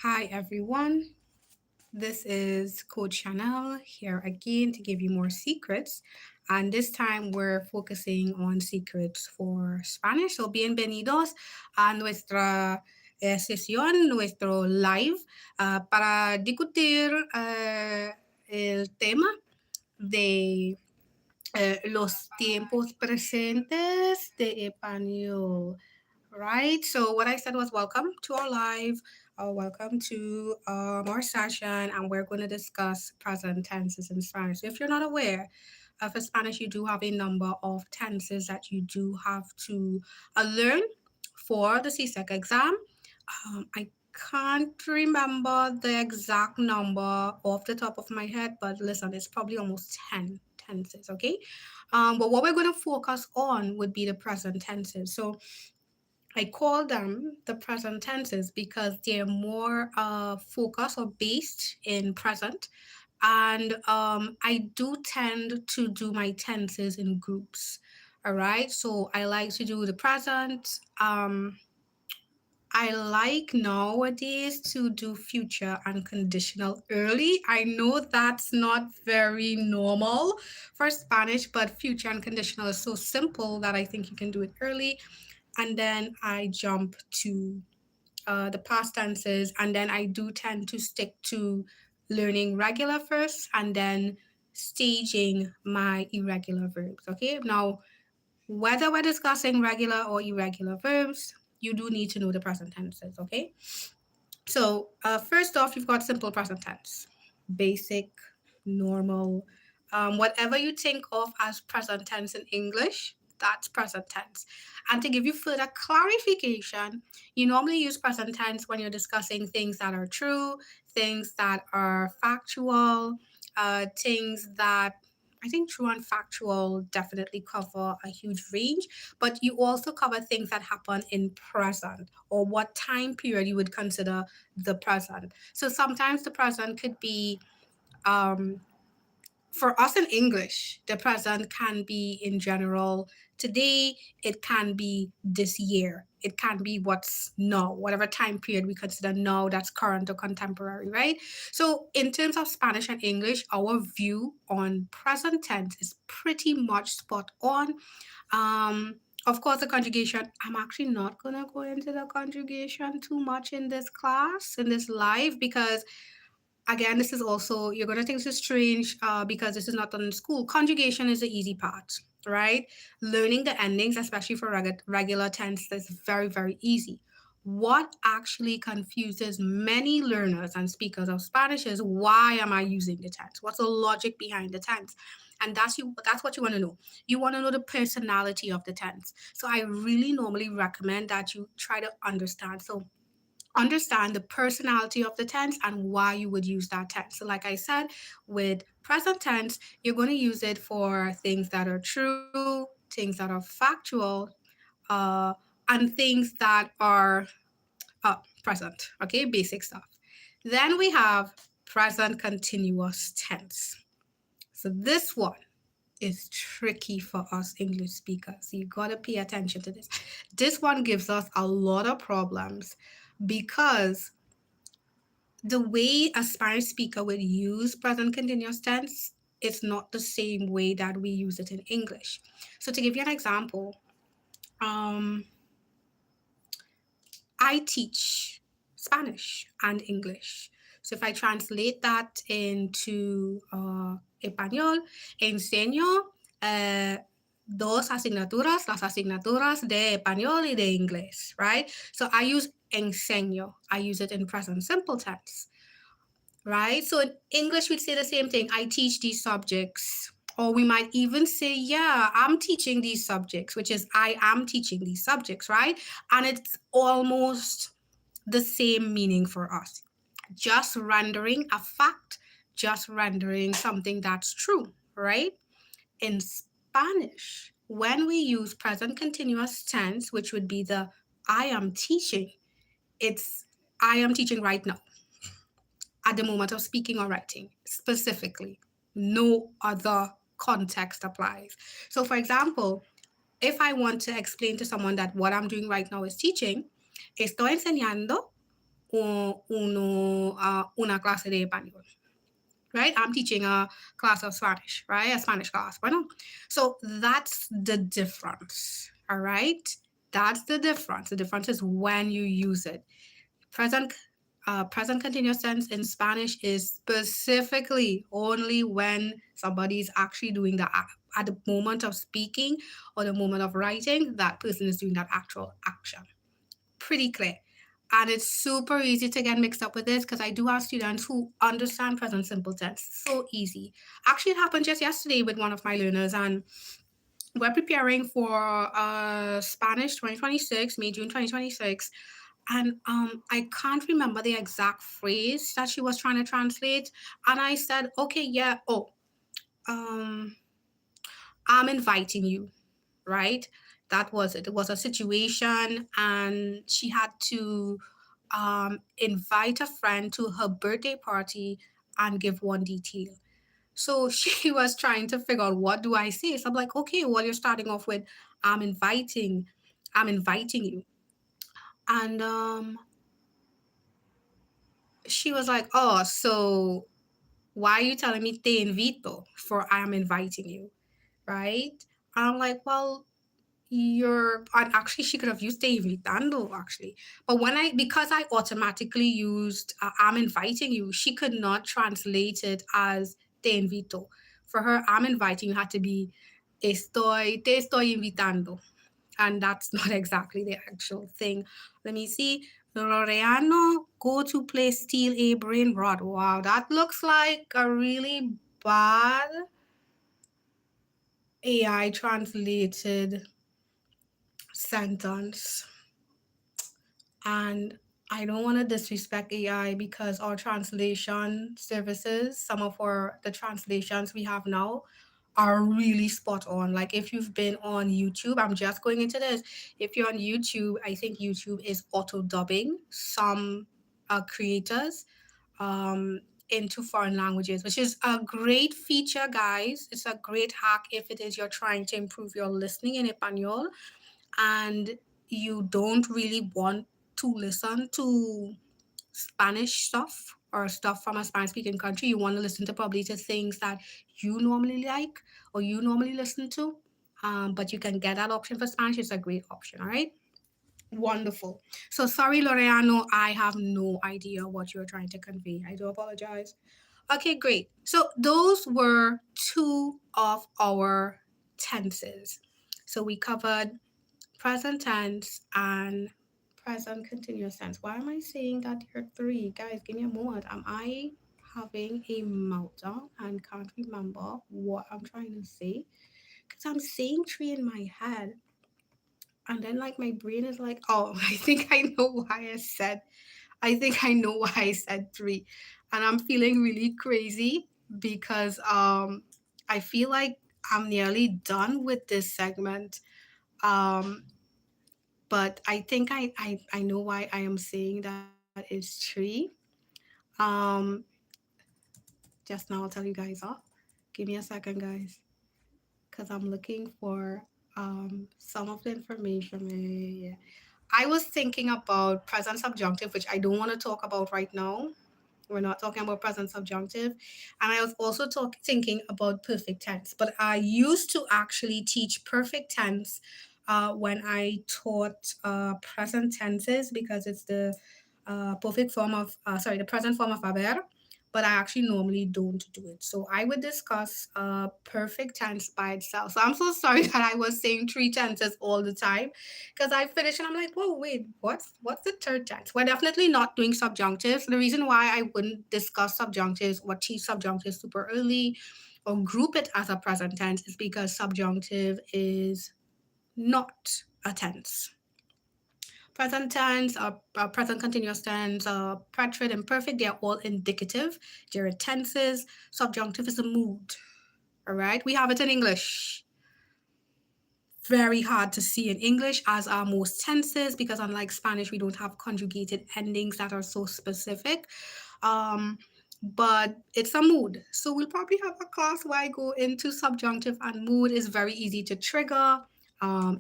Hi, everyone. This is Coach Chanel here again to give you more secrets. And this time we're focusing on secrets for Spanish. So, bienvenidos a nuestra sesión, nuestro live, para discutir el tema de los tiempos presentes de español. Right. So what I said was welcome to our live, welcome to our session, and we're going to discuss present tenses in Spanish. So if you're not aware, for Spanish, you do have a number of tenses that you do have to learn for the CSEC exam. I can't remember the exact number off the top of my head, but listen, it's probably almost 10 tenses, okay? But what we're going to focus on would be the present tenses. So I call them the present tenses because they're more focused or based in present. And I do tend to do my tenses in groups. All right. So I like to do the present. I like nowadays to do future and conditional early. I know that's not very normal for Spanish, but future and conditional is so simple that I think you can do it early. And then I jump to the past tenses, and then I do tend to stick to learning regular first and then staging my irregular verbs. Okay, now whether we're discussing regular or irregular verbs, you do need to know the present tenses. Okay, so first off, you've got simple present tense, basic, normal, whatever you think of as present tense in English, that's present tense. And to give you further clarification, you normally use present tense when you're discussing things that are true, things that are factual, things that I think true and factual definitely cover a huge range, but you also cover things that happen in present or what time period you would consider the present. So sometimes the present could be um, for us in English, the present can be in general today, it can be this year, it can be what's now, whatever time period we consider now that's current or contemporary, right? So, in terms of Spanish and English, our view on present tense is pretty much spot on. Of course, the conjugation, I'm actually not going to go into the conjugation too much in this class, in this live, because again, this is also, you're going to think this is strange because this is not done in school. Conjugation is the easy part, right? Learning the endings, especially for regular tense, is very, very easy. What actually confuses many learners and speakers of Spanish is why am I using the tense? What's the logic behind the tense? And that's what you want to know. You want to know the personality of the tense. So I really normally recommend that you try to understand. So understand the personality of the tense and why you would use that tense. So, like I said, with present tense, you're going to use it for things that are true, things that are factual, uh, and things that are present. Okay, basic stuff. Then we have present continuous tense. So, this one is tricky for us English speakers. You got to pay attention to this. This one gives us a lot of problems because the way a Spanish speaker would use present continuous tense is not the same way that we use it in English. So to give you an example, um, I teach Spanish and English. So if I translate that into español, enseño dos asignaturas, las asignaturas de español y de inglés, right? So I use enseño. I use it in present simple tense, right? So in English, we'd say the same thing. I teach these subjects. Or we might even say, yeah, I'm teaching these subjects, which is I am teaching these subjects, right? And it's almost the same meaning for us. Just rendering a fact, just rendering something that's true, right? In Spanish, when we use present continuous tense, which would be the I am teaching, it's I am teaching right now at the moment of speaking or writing, specifically. No other context applies. So, for example, if I want to explain to someone that what I'm doing right now is teaching, estoy enseñando una clase de español, right? I'm teaching a class of Spanish, right? A Spanish class. Bueno. So that's the difference, all right? That's the difference. The difference is when you use it. Present present continuous tense in Spanish is specifically only when somebody is actually doing the at the moment of speaking or the moment of writing, that person is doing that actual action. Pretty clear. And it's super easy to get mixed up with this because I do have students who understand present simple tense. So easy. Actually, it happened just yesterday with one of my learners, and we're preparing for Spanish 2026, May, June 2026. And I can't remember the exact phrase that she was trying to translate. And I said, okay, yeah, um, I'm inviting you, right? That was it. It was a situation, and she had to invite a friend to her birthday party and give one detail. So she was trying to figure out, what do I say? So I'm like, okay, well, you're starting off with, I'm inviting, I'm inviting you. And she was like, oh, so why are you telling me te invito for I am inviting you, right? And I'm like, well, you're, and actually she could have used te invitando actually, but when I, because I automatically used I'm inviting you, she could not translate it as te invito. For her, I'm inviting you had to be te estoy invitando, and that's not exactly the actual thing. Let me see. Loreano, go to play steal a brain rot. Wow, that looks like a really bad AI translated sentence. And I don't want to disrespect AI because our translation services, some of our the translations we have now are really spot on. Like if you've been on YouTube, I'm just going into this. If you're on YouTube, I think YouTube is auto dubbing some creators um, into foreign languages, which is a great feature, guys. It's a great hack if it is you're trying to improve your listening in Espanol and you don't really want to listen to Spanish stuff or stuff from a Spanish speaking country. You want to listen to probably to things that you normally like or you normally listen to. But you can get that option for Spanish. It's a great option. All right. Wonderful. So sorry, Loreano, I have no idea what you're trying to convey. I do apologize. Okay, great. So those were two of our tenses. So we covered present tense and present continuous tense. Why am I saying that there are three? Guys, give me a moment. Am I having a meltdown and can't remember what I'm trying to say? Because I'm saying three in my head. And then like my brain is like, oh, I think I know why I think I know why I said three. And I'm feeling really crazy because I feel like I'm nearly done with this segment. Um but I think I know why I am saying that it's tree. Um, just now I'll tell you guys off. Give me a second, guys, because I'm looking for some of the information. Yeah. I was thinking about present subjunctive, which I don't want to talk about right now. We're not talking about present subjunctive. And I was also thinking about perfect tense. But I used to actually teach perfect tense when I taught present tenses because it's the perfect form of, sorry, the present form of haber. But I actually normally don't do it. So I would discuss perfect tense by itself. So I'm so sorry that I was saying three tenses all the time because I finished and I'm like, whoa, wait, what's the third tense? We're definitely not doing subjunctives. The reason why I wouldn't discuss subjunctives or teach subjunctives super early or group it as a present tense is because subjunctive is not a tense. Present tense, present continuous tense, preterite, imperfect, they are all indicative. They're tenses. Subjunctive is a mood. All right, we have it in English. Very hard to see in English, as are most tenses, because unlike Spanish, we don't have conjugated endings that are so specific. Um, but it's a mood. So we'll probably have a class where I go into subjunctive, and mood is very easy to trigger.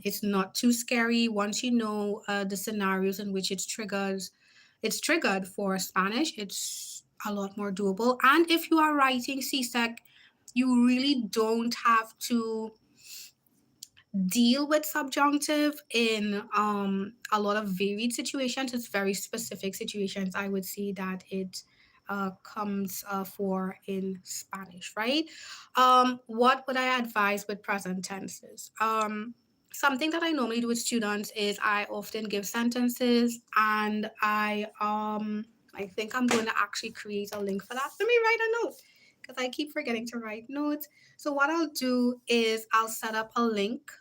It's not too scary once you know the scenarios in which it triggers. it's triggered. For Spanish, it's a lot more doable. And if you are writing CSEC, you really don't have to deal with subjunctive in a lot of varied situations. It's very specific situations. I would say that it comes for in Spanish, right? What would I advise with present tenses? Something that I normally do with students is I often give sentences, and I think I'm going to actually create a link for that. Let me write a note because I keep forgetting to write notes. So what I'll do is I'll set up a link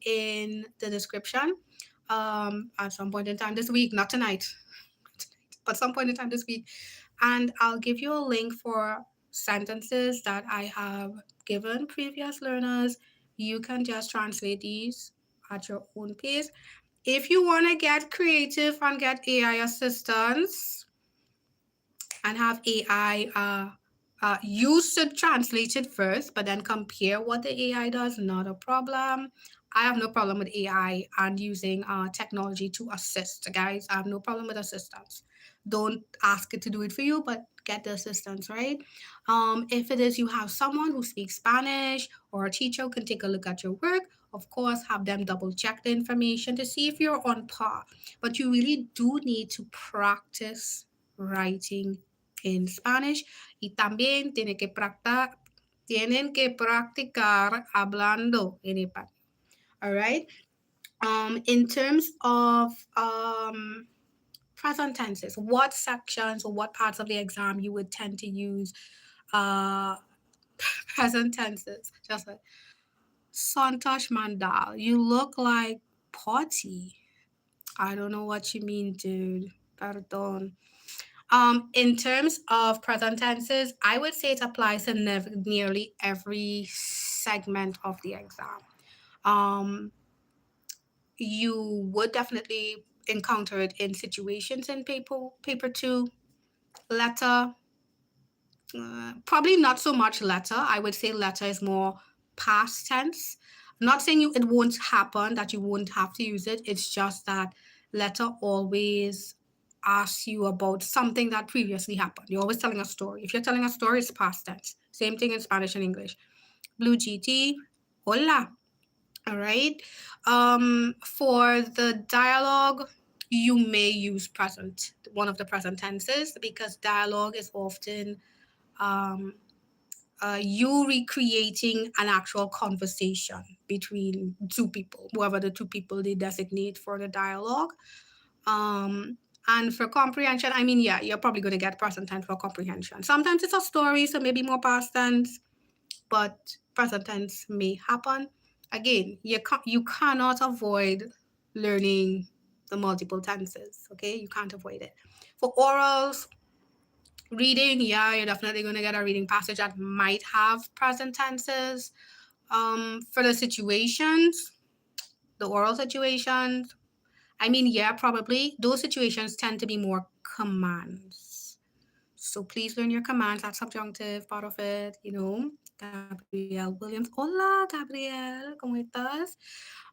in the description at some point in time this week, not tonight, but some point in time this week. And I'll give you a link for sentences that I have given previous learners. You can just translate these at your own pace. If you want to get creative and get AI assistance and have AI you should translate it first, but then compare what the AI does, not a problem. I have no problem with AI and using technology to assist, guys. I have no problem with assistance. Don't ask it to do it for you, but get the assistance, right? If it is you have someone who speaks Spanish or a teacher who can take a look at your work, of course, have them double check the information to see if you're on par. But you really do need to practice writing in Spanish y también tienen que practicar hablando en español. All right. In terms of present tenses, what sections or what parts of the exam you would tend to use uh, present tenses? Just like Santosh Mandal, you look like potty. I don't know what you mean, dude. Pardon. In terms of present tenses, I would say it applies to nearly every segment of the exam. Um, you would definitely encounter it in situations in paper two, letter. Probably not so much letter. I would say letter is more past tense. I'm not saying it won't happen, that you won't have to use it. It's just that letter always asks you about something that previously happened. You're always telling a story. If you're telling a story, it's past tense. Same thing in Spanish and English. Blue GT, hola. All right. For the dialogue, you may use present, one of the present tenses, because dialogue is often um, you recreating an actual conversation between two people, whoever the two people they designate for the dialogue. Um, and for comprehension, I mean, yeah, you're probably going to get present tense for comprehension. Sometimes it's a story, so maybe more past tense, but present tense may happen. Again, you cannot avoid learning the multiple tenses. Okay, you can't avoid it. For orals, reading, yeah, you're definitely going to get a reading passage that might have present tenses. For the situations, the oral situations, I mean, yeah, probably those situations tend to be more commands. So please learn your commands. That's subjunctive part of it. Gabriel Williams. Hola, Gabriel. ¿Cómo estás?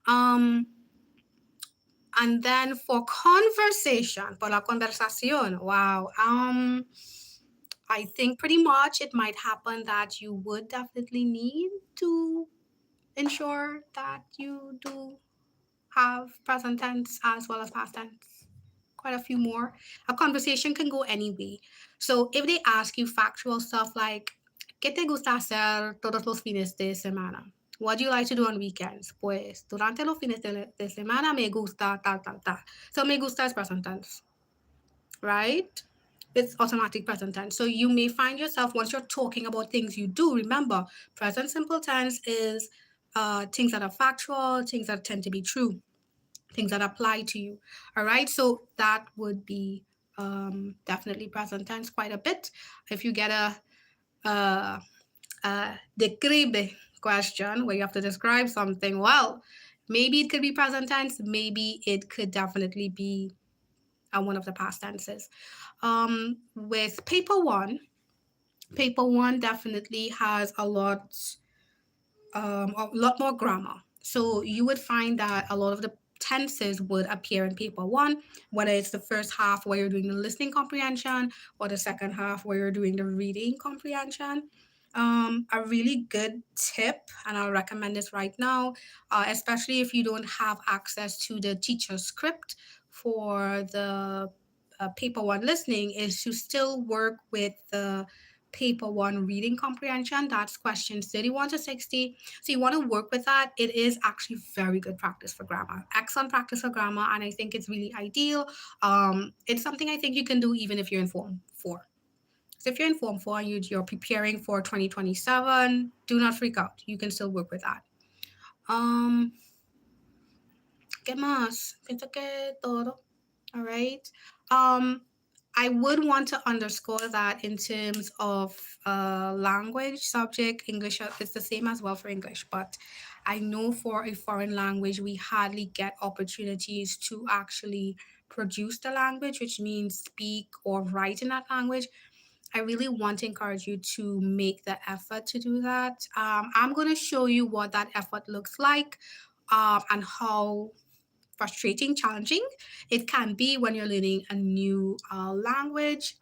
Um, and then for conversation, por la conversación, wow. I think pretty much it might happen that you would definitely need to ensure that you do have present tense as well as past tense. Quite a few more. A conversation can go any way. So if they ask you factual stuff like, ¿qué te gusta hacer todos los fines de semana? What do you like to do on weekends? Pues durante los fines de semana me gusta tal, tal, tal. So me gusta is present tense, right? It's automatic present tense. So you may find yourself, once you're talking about things you do, remember, present simple tense is things that are factual, things that tend to be true, things that apply to you. All right. So that would be definitely present tense quite a bit. If you get a describe question where you have to describe something, well, maybe it could be present tense, maybe it could definitely be one of the past tenses. With paper one definitely has a lot more grammar. So you would find that a lot of the tenses would appear in paper one, whether it's the first half where you're doing the listening comprehension or the second half where you're doing the reading comprehension. A really good tip, and I'll recommend this right now, especially if you don't have access to the teacher script for the paper one listening, is to still work with the paper one reading comprehension. That's questions 31 to 60. So you want to work with that. It is actually very good practice for grammar, excellent practice for grammar, and I think it's really ideal. It's something I think you can do even if you're in Form 4. So if you're in Form 4 and you're preparing for 2027, do not freak out. You can still work with that. Um, ¿Qué más? Pienso que todo. All right. Um, I would want to underscore that in terms of language subject, English is the same as well for English, but I know for a foreign language, we hardly get opportunities to actually produce the language, which means speak or write in that language. I really want to encourage you to make the effort to do that. I'm going to show you what that effort looks like, and how frustrating, challenging it can be when you're learning a new language.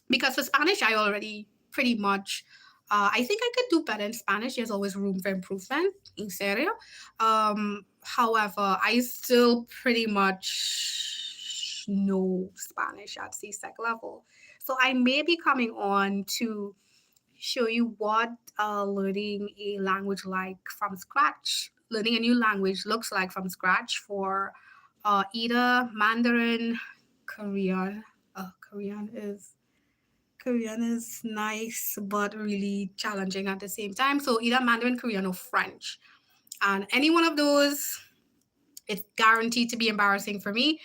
Because for Spanish, I already pretty much, I think I could do better in Spanish. There's always room for improvement, in serio. However, I still pretty much know Spanish at CSEC level. So I may be coming on to show you what learning a language like from scratch, learning a new language looks like from scratch for either Mandarin, Korean. Korean is Korean is nice but really challenging at the same time. So either Mandarin, Korean, or French. And any one of those, it's guaranteed to be embarrassing for me,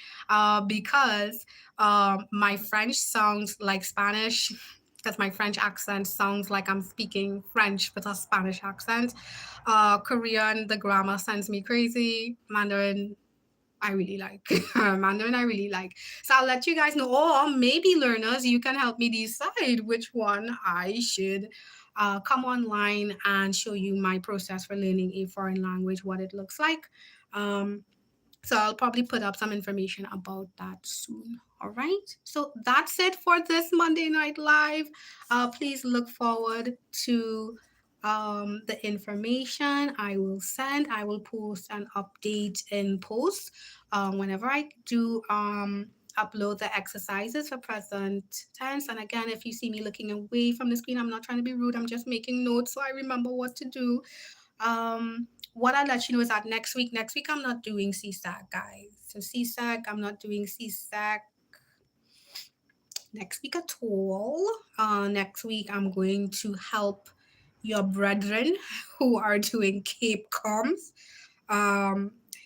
because my French sounds like Spanish, because my French accent sounds like I'm speaking French with a Spanish accent. Korean, the grammar sends me crazy. Mandarin, I really like. Mandarin, I really like. So I'll let you guys know, or maybe learners, you can help me decide which one I should come online and show you my process for learning a foreign language, what it looks like. Um, so I'll probably put up some information about that soon. All right. So that's it for this Monday Night Live. Please look forward to the information I will send. I will post an update in post whenever I do upload the exercises for present tense. And again, if you see me looking away from the screen, I'm not trying to be rude. I'm just making notes so I remember what to do. What I'll let you know is that next week I'm not doing CSAC, guys. So CSAC, I'm not doing CSAC next week at all. Next week I'm going to help your brethren who are doing Cape Coms. I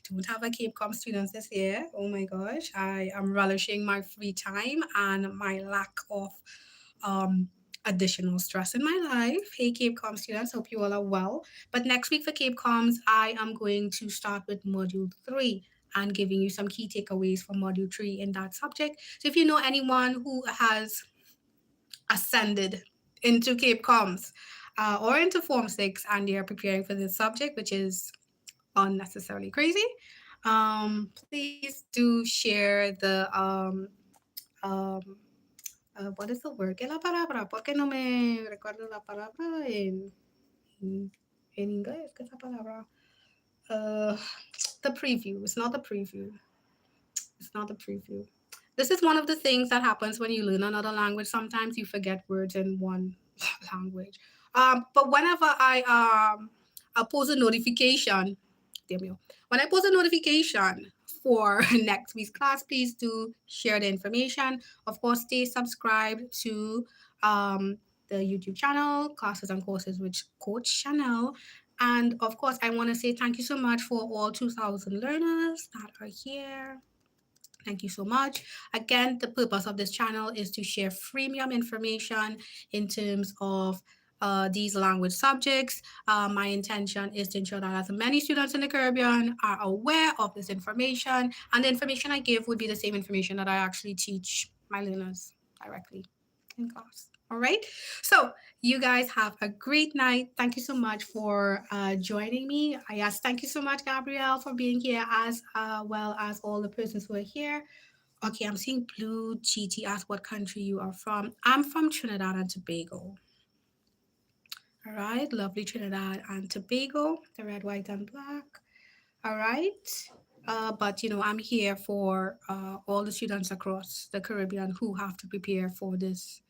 don't have a Cape Com students this year. Oh my gosh, I am relishing my free time and my lack of um, additional stress in my life. Hey, Cape Com students, hope you all are well. But next week for Cape Coms, I am going to start with Module 3 and giving you some key takeaways for Module 3 in that subject. So if you know anyone who has ascended into Cape Coms or into Form 6 and they're preparing for this subject, which is unnecessarily crazy, please do share the what is the word? ¿Qué es la palabra? ¿Por qué no me recuerdo la palabra en inglés? ¿Qué es la palabra? Uh, the preview. It's not the preview. It's not the preview. This is one of the things that happens when you learn another language. Sometimes you forget words in one language. But whenever I post a notification, damn you, when I post a notification for next week's class, please do share the information. Of course, stay subscribed to the YouTube channel, Classes and Courses with Coach Chanel. And of course, I want to say thank you so much for all 2,000 learners that are here. Thank you so much. Again, the purpose of this channel is to share freemium information in terms of these language subjects. My intention is to ensure that as many students in the Caribbean are aware of this information, and the information I give would be the same information that I actually teach my learners directly. in class. All right. So you guys have a great night. Thank you so much for joining me. Yes, thank you so much, Gabrielle, for being here, as well as all the persons who are here. Okay, I'm seeing Blue GT ask what country you are from. I'm from Trinidad and Tobago. All right, lovely Trinidad and Tobago, the red, white, and black. All right. But I'm here for all the students across the Caribbean who have to prepare for this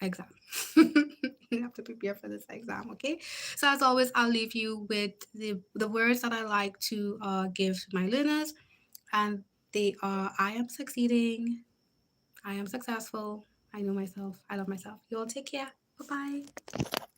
exam. You have to prepare for this exam, okay? So as always, I'll leave you with the words that I like to give to my learners, and they are: I am succeeding, I am successful, I know myself, I love myself. You all take care. Bye bye.